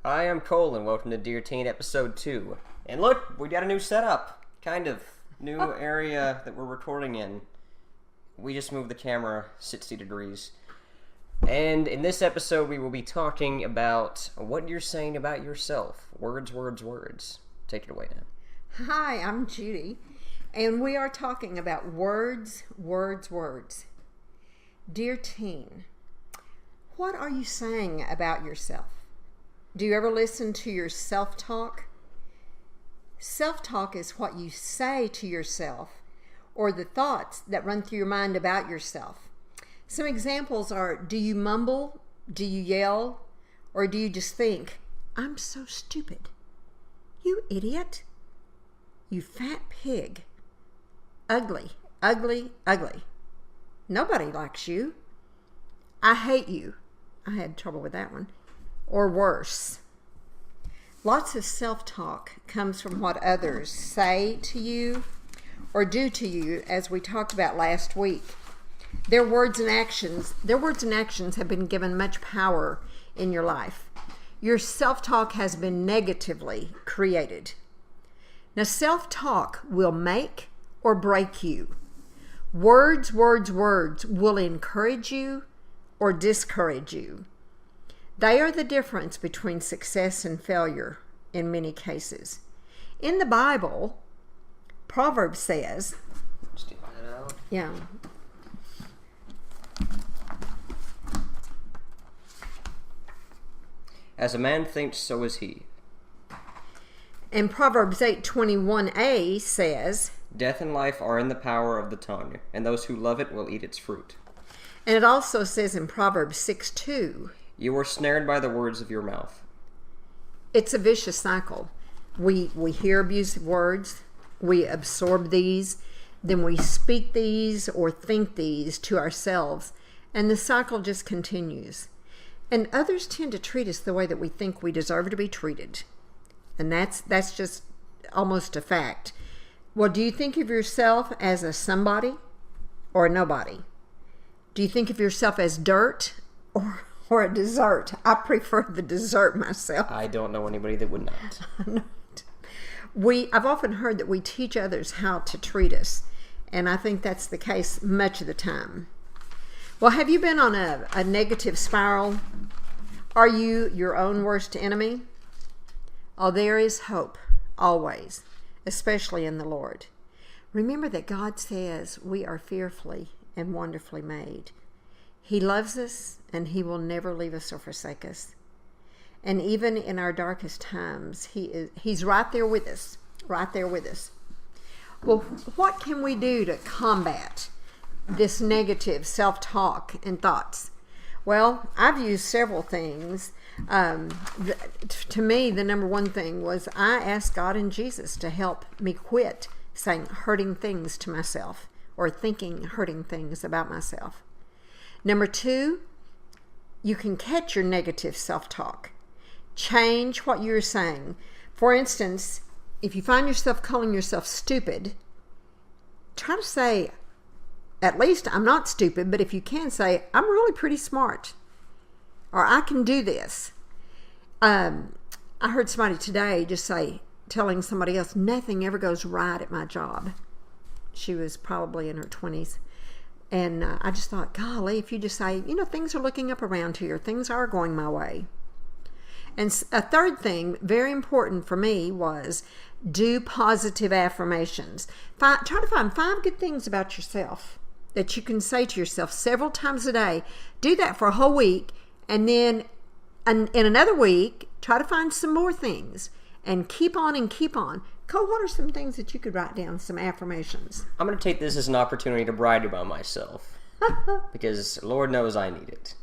Hi, I'm Cole, and welcome to Dear Teen Episode 2. And look, we got a new setup. Kind of. New area that we're recording in. We just moved the camera 60 degrees. And in this episode, we will be talking about what you're saying about yourself. Words, words, words. Take it away now. Hi, I'm Judy, and we are talking about words, words, words. Dear teen, what are you saying about yourself? Do you ever listen to your self-talk? Self-talk is what you say to yourself or the thoughts that run through your mind about yourself. Some examples are, do you mumble, do you yell, or do you just think, I'm so stupid, you idiot, you fat pig, ugly, ugly, ugly, nobody likes you, I hate you. I had trouble with that one. Or worse. Lots of self-talk comes from what others say to you or do to you, as we talked about last week. Their words and actions have been given much power in your life. Your self-talk has been negatively created. Now, self-talk will make or break you. Words, words, words will encourage you or discourage you. They are the difference between success and failure in many cases. In the Bible, Proverbs says, yeah. As a man thinks, so is he. And Proverbs 8:21a says, Death and life are in the power of the tongue, and those who love it will eat its fruit. And it also says in Proverbs 6:2, You are snared by the words of your mouth. It's a vicious cycle. We hear abusive words, we absorb these, then we speak these or think these to ourselves, and the cycle just continues. And others tend to treat us the way that we think we deserve to be treated. And that's just almost a fact. Well, do you think of yourself as a somebody or a nobody? Do you think of yourself as dirt or a dessert? I prefer the dessert myself. I don't know anybody that would not. I've often heard that we teach others how to treat us, and I think that's the case much of the time. Well, have you been on a negative spiral? Are you your own worst enemy? Oh, there is hope, always, especially in the Lord. Remember that God says we are fearfully and wonderfully made. He loves us, and He will never leave us or forsake us. And even in our darkest times, He's right there with us, right there with us. Well, what can we do to combat this negative self-talk and thoughts? Well, I've used several things. To me, the number one thing was I asked God and Jesus to help me quit saying hurting things to myself or thinking hurting things about myself. Number two, you can catch your negative self-talk. Change what you're saying. For instance, if you find yourself calling yourself stupid, try to say, at least I'm not stupid, but if you can say, I'm really pretty smart, or I can do this. I heard somebody today just say, telling somebody else, nothing ever goes right at my job. She was probably in her 20s. And I just thought, golly, if you just say, things are looking up around here. Things are going my way. And a third thing, very important for me, was do positive affirmations. Try to find 5 good things about yourself that you can say to yourself several times a day. Do that for a whole week. And then in another week, try to find some more things. And keep on and keep on. Cole, what are some things that you could write down, some affirmations? I'm going to take this as an opportunity to brag about myself. Because Lord knows I need it.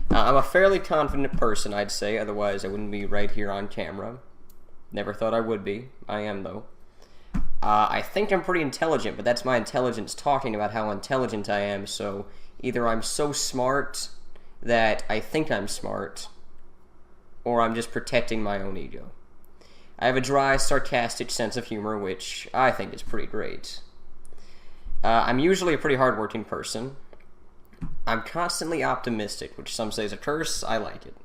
I'm a fairly confident person, I'd say. Otherwise, I wouldn't be right here on camera. Never thought I would be. I am, though. I think I'm pretty intelligent, but that's my intelligence talking about how intelligent I am. So either I'm so smart that I think I'm smart, or I'm just protecting my own ego. I have a dry, sarcastic sense of humor, which I think is pretty great. I'm usually a pretty hardworking person. I'm constantly optimistic, which some say is a curse. I like it.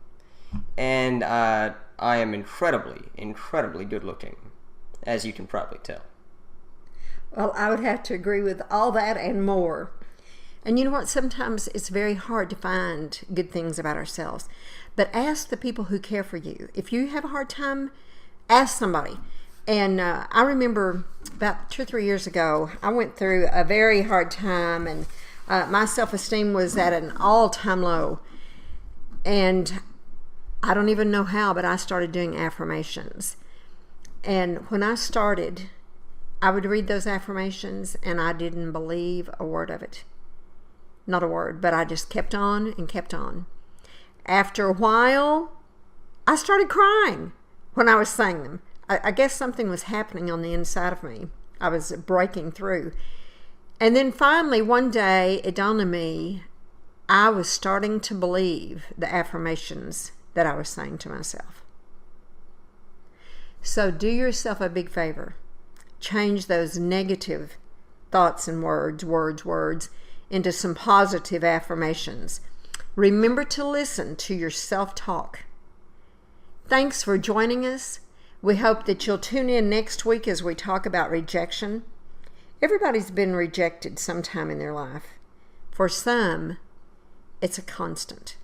And I I am incredibly, incredibly good looking, as you can probably tell. Well, I would have to agree with all that and more. And you know what? Sometimes it's very hard to find good things about ourselves. But ask the people who care for you. If you have a hard time, ask somebody. And I remember about 2 or 3 years ago, I went through a very hard time, and my self-esteem was at an all-time low. And I don't even know how, but I started doing affirmations. And when I started, I would read those affirmations, and I didn't believe a word of it. Not a word, but I just kept on and kept on. After a while, I started crying when I was saying them. I guess something was happening on the inside of me. I was breaking through. And then finally, one day, it dawned on me, I was starting to believe the affirmations that I was saying to myself. So do yourself a big favor. Change those negative thoughts and words into some positive affirmations. Remember to listen to your self-talk. Thanks for joining us. We hope that you'll tune in next week as we talk about rejection. Everybody's been rejected sometime in their life. For some, it's a constant.